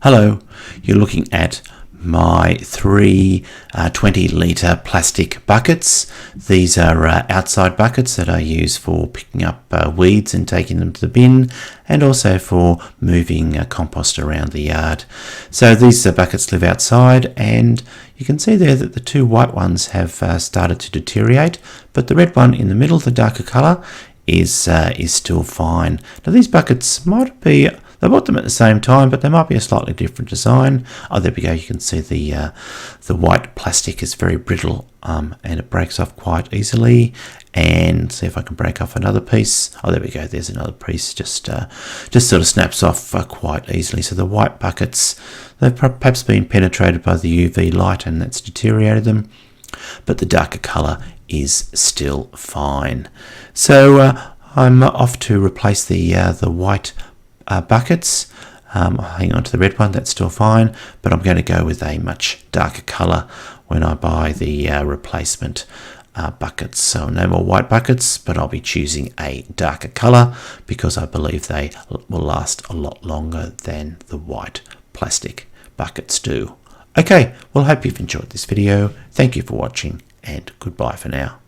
Hello, you're looking at my three 20-litre plastic buckets. These are outside buckets that I use for picking up weeds and taking them to the bin, and also for moving compost around the yard. So these buckets live outside, and you can see there that the two white ones have started to deteriorate, but the red one in the middle, the darker colour, is still fine. Now these buckets might be, I bought them at the same time, but they might be a slightly different design. Oh, there we go. You can see the white plastic is very brittle and it breaks off quite easily. And see if I can break off another piece. Oh, there we go. There's another piece. Just sort of snaps off quite easily. So the white buckets, they've perhaps been penetrated by the UV light and that's deteriorated them. But the darker colour is still fine. So I'm off to replace the white buckets. Hang on to the red one, that's still fine, but I'm going to go with a much darker colour when I buy the replacement buckets. So no more white buckets, but I'll be choosing a darker colour because I believe they will last a lot longer than the white plastic buckets do. Okay, well, I hope you've enjoyed this video. Thank you for watching, and goodbye for now.